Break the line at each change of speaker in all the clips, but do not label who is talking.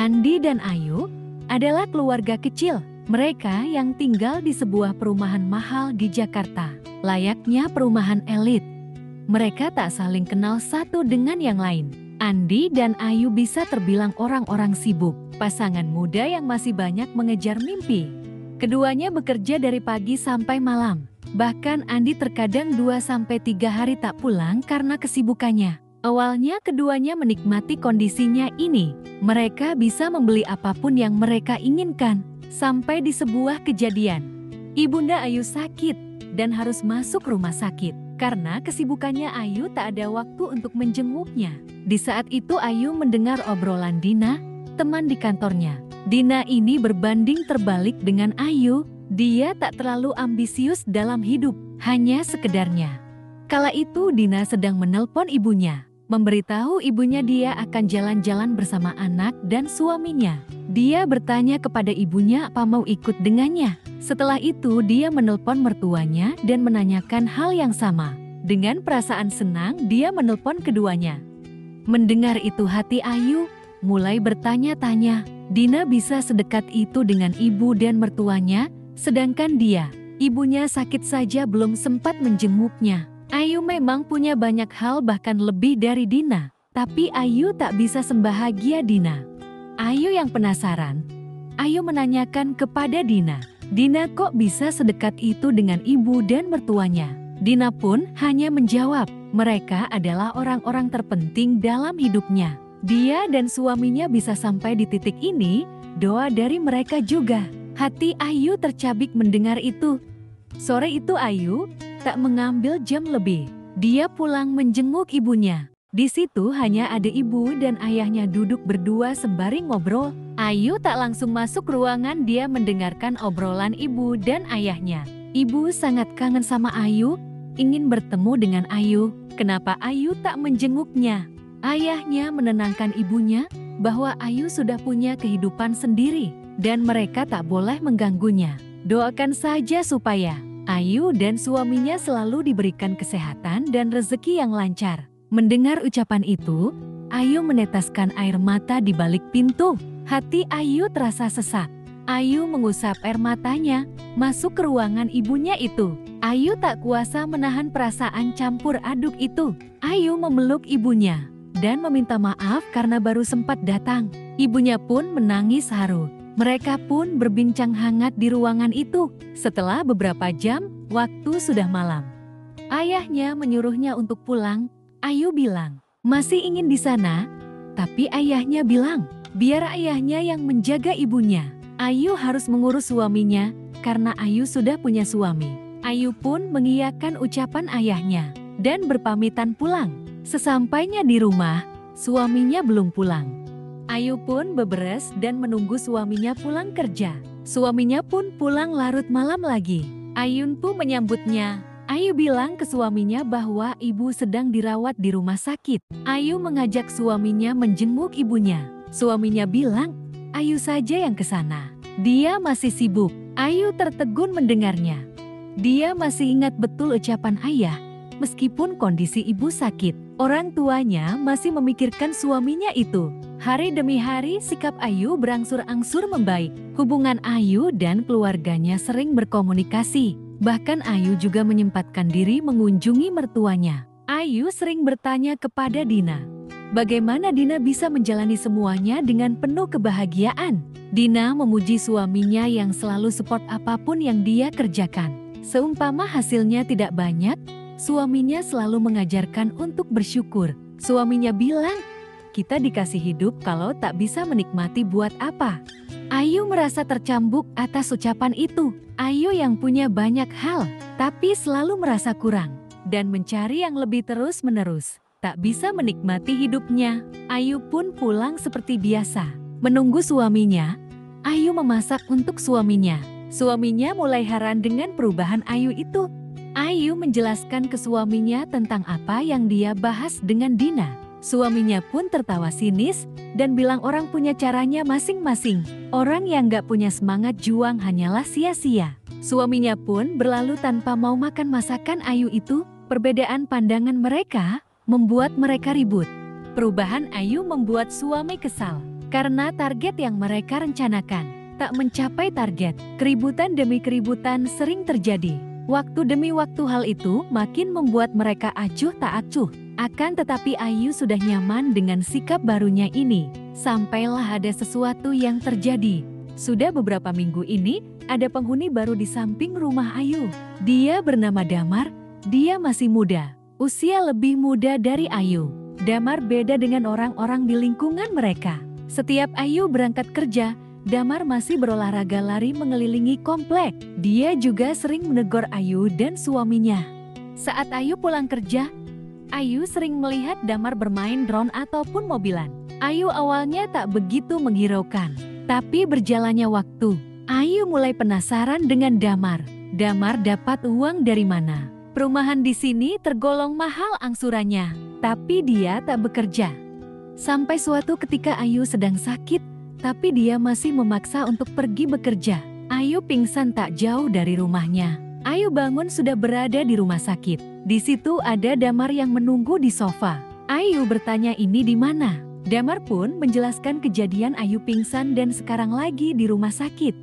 Andi dan Ayu adalah keluarga kecil. Mereka yang tinggal di sebuah perumahan mahal di Jakarta, layaknya perumahan elit. Mereka tak saling kenal satu dengan yang lain. Andi dan Ayu bisa terbilang orang-orang sibuk, pasangan muda yang masih banyak mengejar mimpi. Keduanya bekerja dari pagi sampai malam. Bahkan Andi terkadang 2-3 hari tak pulang karena kesibukannya. Awalnya keduanya menikmati kondisinya ini. Mereka bisa membeli apapun yang mereka inginkan. Sampai di sebuah kejadian, Ibunda Ayu sakit dan harus masuk rumah sakit. Karena kesibukannya Ayu tak ada waktu untuk menjenguknya. Di saat itu Ayu mendengar obrolan Dina, teman di kantornya. Dina ini berbanding terbalik dengan Ayu. Dia tak terlalu ambisius dalam hidup, hanya sekedarnya. Kala itu Dina sedang menelpon ibunya, memberitahu ibunya dia akan jalan-jalan bersama anak dan suaminya. Dia bertanya kepada ibunya apa mau ikut dengannya. Setelah itu dia menelpon mertuanya dan menanyakan hal yang sama. Dengan perasaan senang dia menelpon keduanya. Mendengar itu hati Ayu mulai bertanya-tanya, Dina bisa sedekat itu dengan ibu dan mertuanya, sedangkan dia, ibunya sakit saja belum sempat menjenguknya. Ayu memang punya banyak hal bahkan lebih dari Dina, tapi Ayu tak bisa sembahagia Dina. Ayu yang penasaran, Ayu menanyakan kepada Dina, Dina kok bisa sedekat itu dengan ibu dan mertuanya? Dina pun hanya menjawab, mereka adalah orang-orang terpenting dalam hidupnya. Dia dan suaminya bisa sampai di titik ini, doa dari mereka juga. Hati Ayu tercabik mendengar itu. Sore itu Ayu tak mengambil jam lebih. Dia pulang menjenguk ibunya. Di situ hanya ada ibu dan ayahnya duduk berdua sembari ngobrol. Ayu tak langsung masuk ruangan, dia mendengarkan obrolan ibu dan ayahnya. Ibu sangat kangen sama Ayu, ingin bertemu dengan Ayu. Kenapa Ayu tak menjenguknya? Ayahnya menenangkan ibunya bahwa Ayu sudah punya kehidupan sendiri dan mereka tak boleh mengganggunya. Doakan saja supaya Ayu dan suaminya selalu diberikan kesehatan dan rezeki yang lancar. Mendengar ucapan itu, Ayu menetaskan air mata di balik pintu. Hati Ayu terasa sesak. Ayu mengusap air matanya, masuk ke ruangan ibunya itu. Ayu tak kuasa menahan perasaan campur aduk itu. Ayu memeluk ibunya dan meminta maaf karena baru sempat datang. Ibunya pun menangis haru. Mereka pun berbincang hangat di ruangan itu. Setelah beberapa jam, waktu sudah malam. Ayahnya menyuruhnya untuk pulang. Ayu bilang, masih ingin di sana? Tapi ayahnya bilang, biar ayahnya yang menjaga ibunya. Ayu harus mengurus suaminya, karena Ayu sudah punya suami. Ayu pun mengiyakan ucapan ayahnya, dan berpamitan pulang. Sesampainya di rumah, suaminya belum pulang. Ayu pun beberes dan menunggu suaminya pulang kerja. Suaminya pun pulang larut malam lagi. Ayun pun menyambutnya. Ayu bilang ke suaminya bahwa ibu sedang dirawat di rumah sakit. Ayu mengajak suaminya menjenguk ibunya. Suaminya bilang, Ayu saja yang ke sana. Dia masih sibuk. Ayu tertegun mendengarnya. Dia masih ingat betul ucapan ayah. Meskipun kondisi ibu sakit, orang tuanya masih memikirkan suaminya itu. Hari demi hari sikap Ayu berangsur-angsur membaik. Hubungan Ayu dan keluarganya sering berkomunikasi. Bahkan Ayu juga menyempatkan diri mengunjungi mertuanya. Ayu sering bertanya kepada Dina, bagaimana Dina bisa menjalani semuanya dengan penuh kebahagiaan. Dina memuji suaminya yang selalu support apapun yang dia kerjakan. Seumpama hasilnya tidak banyak, suaminya selalu mengajarkan untuk bersyukur. Suaminya bilang, kita dikasih hidup kalau tak bisa menikmati buat apa? Ayu merasa tercambuk atas ucapan itu. Ayu yang punya banyak hal, tapi selalu merasa kurang dan mencari yang lebih terus-menerus. Tak bisa menikmati hidupnya. Ayu pun pulang seperti biasa. Menunggu suaminya, Ayu memasak untuk suaminya. Suaminya mulai heran dengan perubahan Ayu itu. Ayu menjelaskan ke suaminya tentang apa yang dia bahas dengan Dina. Suaminya pun tertawa sinis dan bilang orang punya caranya masing-masing. Orang yang gak punya semangat juang hanyalah sia-sia. Suaminya pun berlalu tanpa mau makan masakan Ayu itu. Perbedaan pandangan mereka membuat mereka ribut. Perubahan Ayu membuat suami kesal. karena target yang mereka rencanakan tak mencapai target. Keributan demi keributan sering terjadi. Waktu demi waktu hal itu makin membuat mereka acuh tak acuh. Akan tetapi Ayu sudah nyaman dengan sikap barunya ini. Sampailah ada sesuatu yang terjadi. Sudah beberapa minggu ini, ada penghuni baru di samping rumah Ayu. Dia bernama Damar. Dia masih muda, usia lebih muda dari Ayu. Damar beda dengan orang-orang di lingkungan mereka. Setiap Ayu berangkat kerja, Damar masih berolahraga lari mengelilingi komplek. Dia juga sering menegur Ayu dan suaminya. Saat Ayu pulang kerja, Ayu sering melihat Damar bermain drone ataupun mobilan. Ayu awalnya tak begitu menghiraukan. Tapi berjalannya waktu, Ayu mulai penasaran dengan Damar. Damar dapat uang dari mana? Perumahan di sini tergolong mahal angsurannya, tapi dia tak bekerja. Sampai suatu ketika Ayu sedang sakit, tapi dia masih memaksa untuk pergi bekerja. Ayu pingsan tak jauh dari rumahnya. Ayu bangun sudah berada di rumah sakit. Di situ ada Damar yang menunggu di sofa. Ayu bertanya ini di mana? Damar pun menjelaskan kejadian Ayu pingsan dan sekarang lagi di rumah sakit.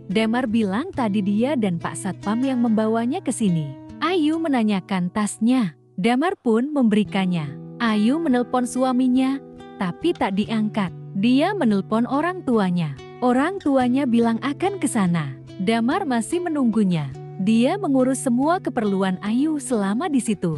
Damar bilang tadi dia dan Pak Satpam yang membawanya ke sini. Ayu menanyakan tasnya. Damar pun memberikannya. Ayu menelpon suaminya, tapi tak diangkat. Dia menelpon orang tuanya. Orang tuanya bilang akan ke sana. Damar masih menunggunya. Dia mengurus semua keperluan Ayu selama di situ.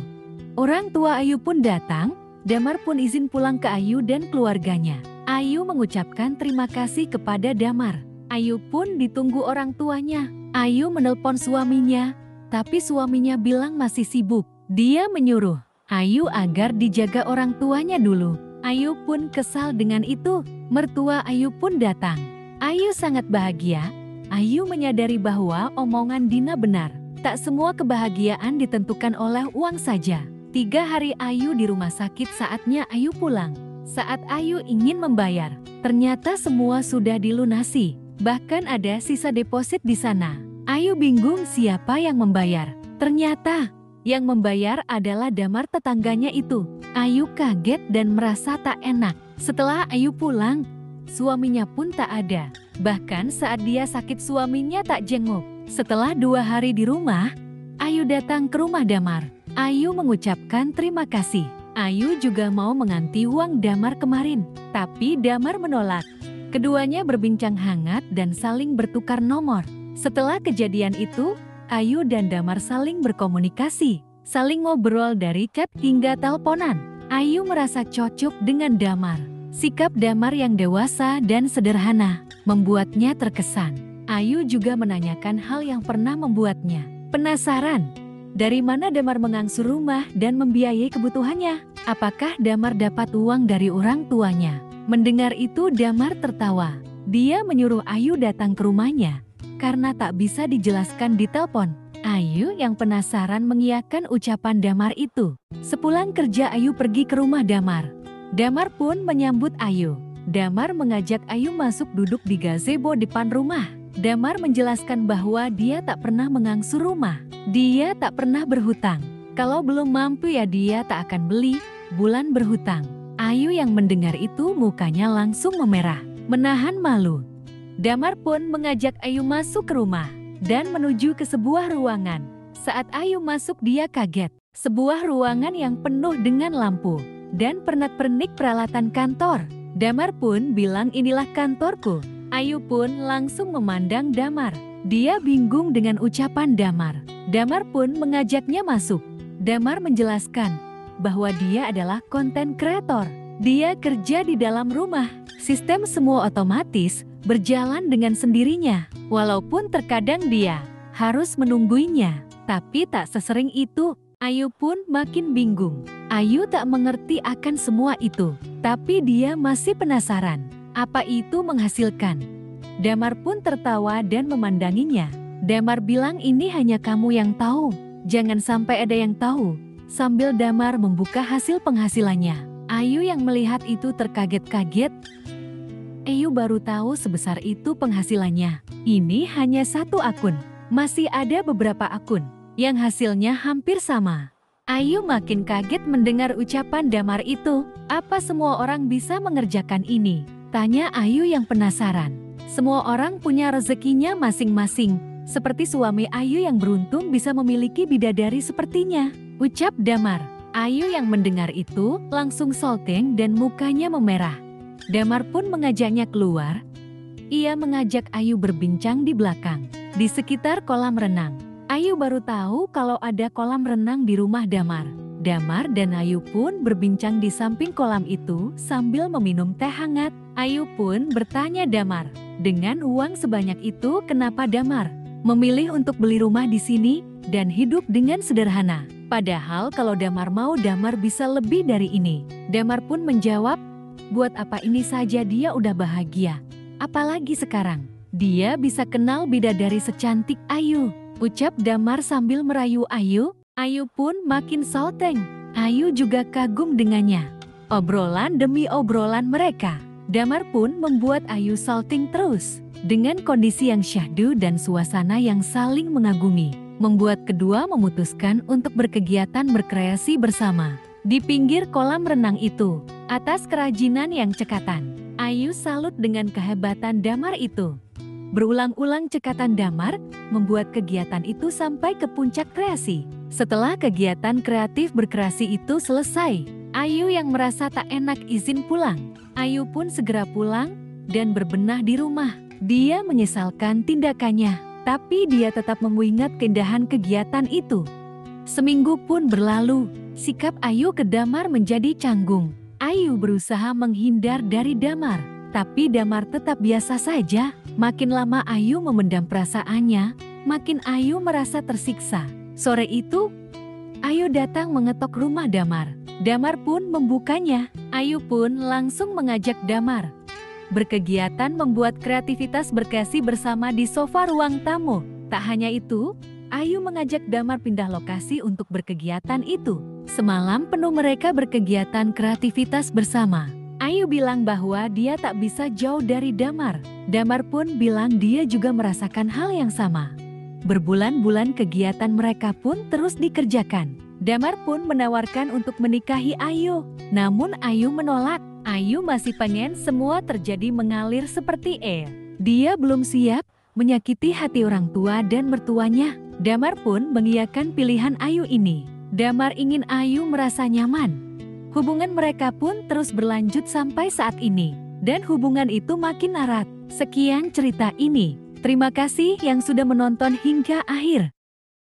Orang tua Ayu pun datang. Damar pun izin pulang ke Ayu dan keluarganya. Ayu mengucapkan terima kasih kepada Damar. Ayu pun ditunggu orang tuanya. Ayu menelpon suaminya, tapi suaminya bilang masih sibuk. Dia menyuruh Ayu agar dijaga orang tuanya dulu. Ayu pun kesal dengan itu. Mertua Ayu pun datang. Ayu sangat bahagia. Ayu menyadari bahwa omongan Dina benar. Tak semua kebahagiaan ditentukan oleh uang saja. 3 hari Ayu di rumah sakit, saatnya Ayu pulang. Saat Ayu ingin membayar, ternyata semua sudah dilunasi. Bahkan ada sisa deposit di sana. Ayu bingung siapa yang membayar. Ternyata yang membayar adalah Damar tetangganya itu. Ayu kaget dan merasa tak enak. Setelah Ayu pulang, suaminya pun tak ada. Bahkan saat dia sakit suaminya tak jenguk. Setelah 2 hari di rumah, Ayu datang ke rumah Damar. Ayu mengucapkan terima kasih. Ayu juga mau menganti uang Damar kemarin, tapi Damar menolak. Keduanya berbincang hangat dan saling bertukar nomor. Setelah kejadian itu, Ayu dan Damar saling berkomunikasi, saling ngobrol dari chat hingga teleponan. Ayu merasa cocok dengan Damar. Sikap Damar yang dewasa dan sederhana membuatnya terkesan. Ayu juga menanyakan hal yang pernah membuatnya penasaran. Dari mana Damar mengangsur rumah dan membiayai kebutuhannya? Apakah Damar dapat uang dari orang tuanya? Mendengar itu Damar tertawa. Dia menyuruh Ayu datang ke rumahnya karena tak bisa dijelaskan di telepon. Ayu yang penasaran mengiyakan ucapan Damar itu. Sepulang kerja Ayu pergi ke rumah Damar. Damar pun menyambut Ayu. Damar mengajak Ayu masuk duduk di gazebo depan rumah. Damar menjelaskan bahwa dia tak pernah mengangsur rumah. Dia tak pernah berhutang. Kalau belum mampu ya dia tak akan beli, bulan berhutang. Ayu yang mendengar itu mukanya langsung memerah, menahan malu. Damar pun mengajak Ayu masuk ke rumah dan menuju ke sebuah ruangan. Saat Ayu masuk dia kaget. Sebuah ruangan yang penuh dengan lampu dan pernak-pernik peralatan kantor. Damar pun bilang inilah kantorku. Ayu pun langsung memandang Damar. Dia bingung dengan ucapan Damar. Damar pun mengajaknya masuk. Damar menjelaskan bahwa dia adalah konten kreator. Dia kerja di dalam rumah. Sistem semua otomatis berjalan dengan sendirinya. Walaupun terkadang dia harus menungguinya, tapi tak sesering itu. Ayu pun makin bingung. Ayu tak mengerti akan semua itu, tapi dia masih penasaran. Apa itu menghasilkan? Damar pun tertawa dan memandanginya. Damar bilang ini hanya kamu yang tahu. Jangan sampai ada yang tahu. Sambil Damar membuka hasil penghasilannya. Ayu yang melihat itu terkaget-kaget. Ayu baru tahu sebesar itu penghasilannya. Ini hanya 1 akun. Masih ada beberapa akun yang hasilnya hampir sama. Ayu makin kaget mendengar ucapan Damar itu. Apa semua orang bisa mengerjakan ini? Katanya Ayu yang penasaran. Semua orang punya rezekinya masing-masing. Seperti suami Ayu yang beruntung bisa memiliki bidadari sepertinya, ucap Damar. Ayu yang mendengar itu langsung solteng dan mukanya memerah. Damar pun mengajaknya keluar. Ia mengajak Ayu berbincang di belakang, di sekitar kolam renang. Ayu baru tahu kalau ada kolam renang di rumah Damar. Damar dan Ayu pun berbincang di samping kolam itu sambil meminum teh hangat. Ayu pun bertanya Damar, dengan uang sebanyak itu kenapa Damar memilih untuk beli rumah di sini dan hidup dengan sederhana? Padahal kalau Damar mau, Damar bisa lebih dari ini. Damar pun menjawab, buat apa ini saja dia udah bahagia. Apalagi sekarang, dia bisa kenal bidadari secantik Ayu, ucap Damar sambil merayu Ayu. Ayu pun makin solteng. Ayu juga kagum dengannya. Obrolan demi obrolan mereka, Damar pun membuat Ayu salting terus. Dengan kondisi yang syahdu dan suasana yang saling mengagumi, membuat kedua memutuskan untuk berkegiatan berkreasi bersama. Di pinggir kolam renang itu, atas kerajinan yang cekatan, Ayu salut dengan kehebatan Damar itu. Berulang-ulang cekatan Damar membuat kegiatan itu sampai ke puncak kreasi. Setelah kegiatan kreatif berkreasi itu selesai, Ayu yang merasa tak enak izin pulang. Ayu pun segera pulang dan berbenah di rumah. Dia menyesalkan tindakannya, tapi dia tetap mengingat keindahan kegiatan itu. Seminggu pun berlalu, sikap Ayu ke Damar menjadi canggung. Ayu berusaha menghindar dari Damar, tapi Damar tetap biasa saja. Makin lama Ayu memendam perasaannya, makin Ayu merasa tersiksa. Sore itu, Ayu datang mengetok rumah Damar. Damar pun membukanya. Ayu pun langsung mengajak Damar berkegiatan membuat kreativitas berkreasi bersama di sofa ruang tamu. Tak hanya itu, Ayu mengajak Damar pindah lokasi untuk berkegiatan itu. Semalam penuh mereka berkegiatan kreativitas bersama. Ayu bilang bahwa dia tak bisa jauh dari Damar. Damar pun bilang dia juga merasakan hal yang sama. Berbulan-bulan kegiatan mereka pun terus dikerjakan. Damar pun menawarkan untuk menikahi Ayu. Namun Ayu menolak. Ayu masih pengen semua terjadi mengalir seperti air. Dia belum siap menyakiti hati orang tua dan mertuanya. Damar pun mengiyakan pilihan Ayu ini. Damar ingin Ayu merasa nyaman. Hubungan mereka pun terus berlanjut sampai saat ini. Dan hubungan itu makin erat. Sekian cerita ini. Terima kasih yang sudah menonton hingga akhir.